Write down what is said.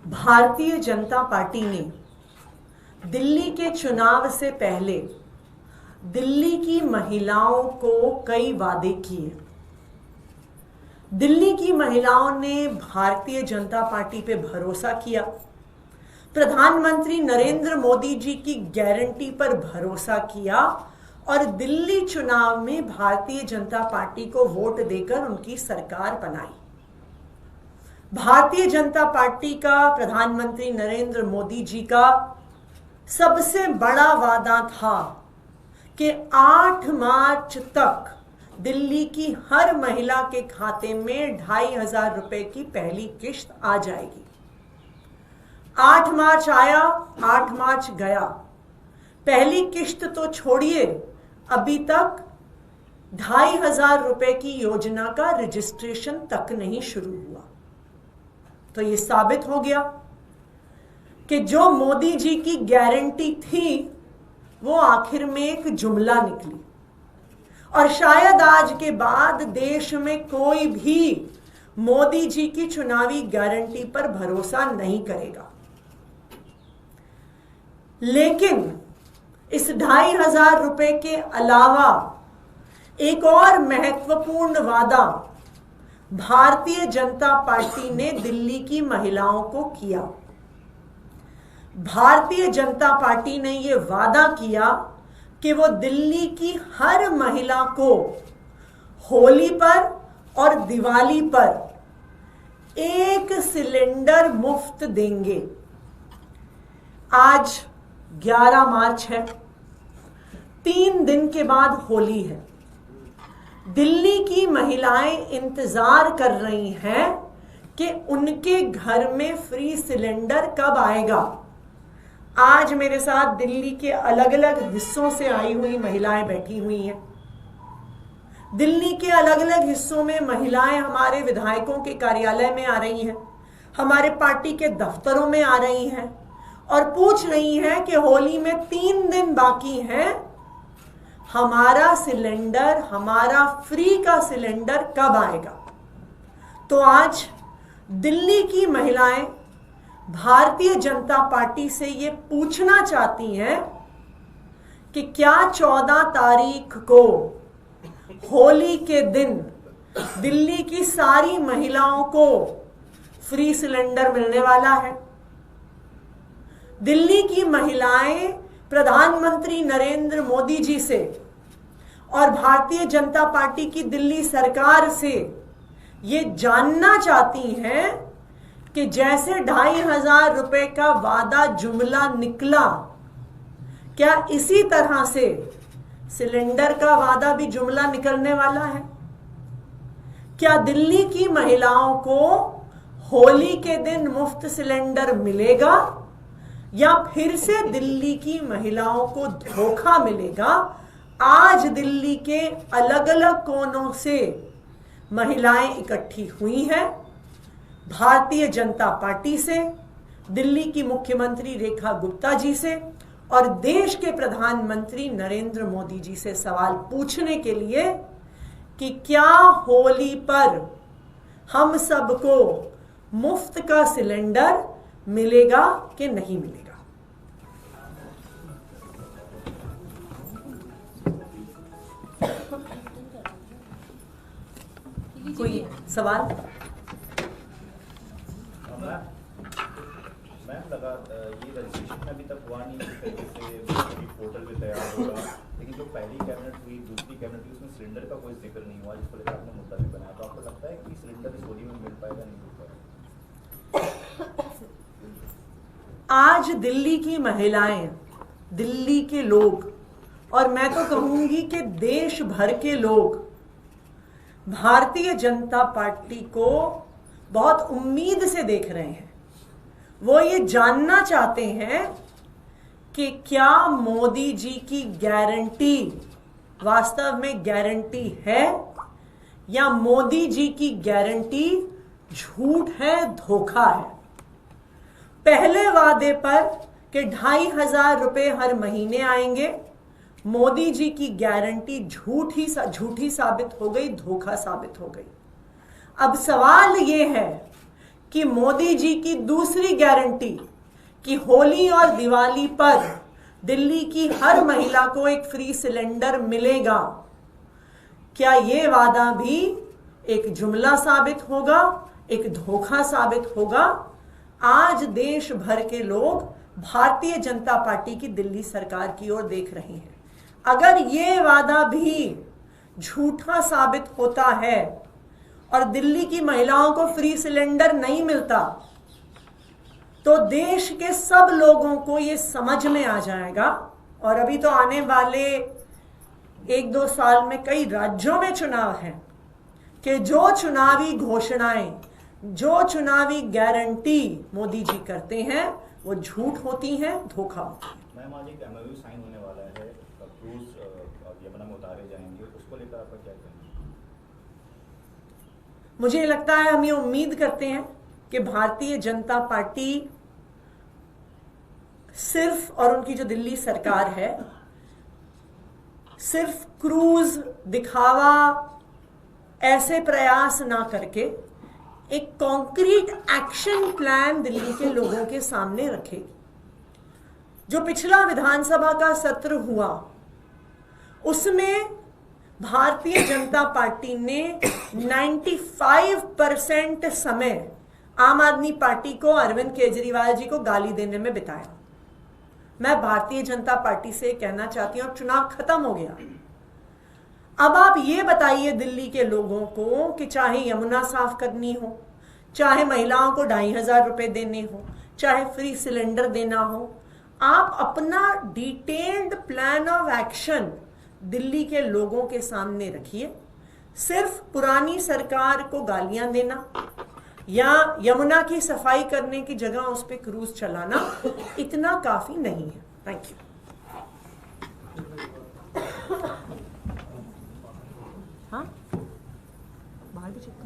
Bharatiya Janata party ने दिल्ली के चुनाव से पहले दिल्ली की महिलाओं को कई वादे किए। दिल्ली की महिलाओं ने भारतीय जनता पार्टी पे भरोसा किया, प्रधानमंत्री नरेंद्र मोदी जी की गारंटी पर भरोसा किया और दिल्ली चुनाव में भारतीय जनता पार्टी को वोट देकर उनकी सरकार बनाई। भारतीय जनता पार्टी का, प्रधानमंत्री नरेंद्र मोदी जी का सबसे बड़ा वादा था कि 8 मार्च तक दिल्ली की हर महिला के खाते में 2,500 रुपए की पहली किश्त आ जाएगी। 8 मार्च आया, 8 मार्च गया। पहली किश्त तो छोड़िए, अभी तक 2,500 रुपए की योजना का रजिस्ट्रेशन तक नहीं शुरू हुआ। तो ये साबित हो गया कि जो मोदी जी की गारंटी थी वो आखिर में एक जुमला निकली और शायद आज के बाद देश में कोई भी मोदी जी की चुनावी गारंटी पर भरोसा नहीं करेगा। लेकिन इस 2,500 रुपए के अलावा एक और महत्वपूर्ण वादा भारतीय जनता पार्टी ने दिल्ली की महिलाओं को किया। भारतीय जनता पार्टी ने यह वादा किया कि वो दिल्ली की हर महिला को होली पर और दिवाली पर 1 सिलेंडर मुफ्त देंगे। आज 11 मार्च है, 3 दिन के बाद होली है। दिल्ली की महिलाएं इंतजार कर रही हैं कि उनके घर में फ्री सिलेंडर कब आएगा। आज मेरे साथ दिल्ली के अलग अलग हिस्सों से आई हुई महिलाएं बैठी हुई हैं। दिल्ली के अलग अलग हिस्सों में महिलाएं हमारे विधायकों के कार्यालय में आ रही हैं, हमारे पार्टी के दफ्तरों में आ रही हैं और पूछ रही हैं कि होली में 3 दिन बाकी हैं, हमारा सिलेंडर, हमारा फ्री का सिलेंडर कब आएगा। तो आज दिल्ली की महिलाएं भारतीय जनता पार्टी से ये पूछना चाहती हैं कि क्या 14 तारीख को होली के दिन दिल्ली की सारी महिलाओं को फ्री सिलेंडर मिलने वाला है। दिल्ली की महिलाएं प्रधानमंत्री नरेंद्र मोदी जी से और भारतीय जनता पार्टी की दिल्ली सरकार से ये जानना चाहती हैं कि जैसे 2,500 रुपए का वादा जुमला निकला, क्या इसी तरह से सिलेंडर का वादा भी जुमला निकलने वाला है। क्या दिल्ली की महिलाओं को होली के दिन मुफ्त सिलेंडर मिलेगा या फिर से दिल्ली की महिलाओं को धोखा मिलेगा। आज दिल्ली के अलग अलग कोनों से महिलाएं इकट्ठी हुई हैं, भारतीय जनता पार्टी से, दिल्ली की मुख्यमंत्री रेखा गुप्ता जी से और देश के प्रधानमंत्री नरेंद्र मोदी जी से सवाल पूछने के लिए कि क्या होली पर हम सबको मुफ्त का सिलेंडर मिलेगा कि नहीं मिलेगा। कोई सवाल? मैम लगा ये रजिस्ट्रेशन अभी तक हुआ नहीं, जैसे पोर्टल पे तैयार होगा, लेकिन जो पहली कैबिनेट हुई, दूसरी कैबिनेट हुई, उसमें सिलेंडर का कोई जिक्र नहीं हुआ, जिस पर आपने मुद्दा भी बनाया। तो आपको लगता है कि सिलेंडर इस होली में मिल पाएगा, नहीं मिल पाएगा? आज दिल्ली की महिलाएं, दिल्ली के लोग और मैं तो कहूंगी कि देश भर के लोग भारतीय जनता पार्टी को बहुत उम्मीद से देख रहे हैं। वो ये जानना चाहते हैं कि क्या मोदी जी की गारंटी वास्तव में गारंटी है या मोदी जी की गारंटी झूठ है, धोखा है। पहले वादे पर कि 2,500 रुपए हर महीने आएंगे, मोदी जी की गारंटी झूठी साबित हो गई, धोखा साबित हो गई। अब सवाल ये है कि मोदी जी की दूसरी गारंटी कि होली और दिवाली पर दिल्ली की हर महिला को एक फ्री सिलेंडर मिलेगा, क्या ये वादा भी एक जुमला साबित होगा, एक धोखा साबित होगा? आज देश भर के लोग भारतीय जनता पार्टी की दिल्ली सरकार की ओर देख रहे हैं। अगर ये वादा भी झूठा साबित होता है और दिल्ली की महिलाओं को फ्री सिलेंडर नहीं मिलता, तो देश के सब लोगों को ये समझ में आ जाएगा। और अभी तो आने वाले 1-2 साल में कई राज्यों में चुनाव हैं कि जो चुनावी घोषणाएं, जो चुनावी गारंटी मोदी जी करते हैं वो झूठ होती हैं, धोखा होता है। मैम, आज एक एमओयू साइन होने वाला है, क्रूज यमुना में उतारे जाएंगे, उसको लेकर आपका क्या कहना है? मुझे लगता है, हम ये उम्मीद करते हैं कि भारतीय जनता पार्टी सिर्फ, और उनकी जो दिल्ली सरकार है, सिर्फ क्रूज दिखावा ऐसे प्रयास ना करके एक कॉन्क्रीट एक्शन प्लान दिल्ली के लोगों के सामने रखेगी। जो पिछला विधानसभा का सत्र हुआ उसमें भारतीय जनता पार्टी ने 95% समय आम आदमी पार्टी को, अरविंद केजरीवाल जी को गाली देने में बिताया। मैं भारतीय जनता पार्टी से कहना चाहती हूं, अब चुनाव खत्म हो गया, अब आप ये बताइए दिल्ली के लोगों को कि चाहे यमुना साफ करनी हो, चाहे महिलाओं को 2500 रुपए देने हो, चाहे फ्री सिलेंडर देना हो, आप अपना detailed plan of action Delhi के लोगों के सामने रखिए। सिर्फ पुरानी सरकार को गालियां देना या यमुना की सफाई करने की जगह उस पर क्रूज चलाना इतना काफी नहीं है। Thank you. हाँ, बाहर भी चेक तो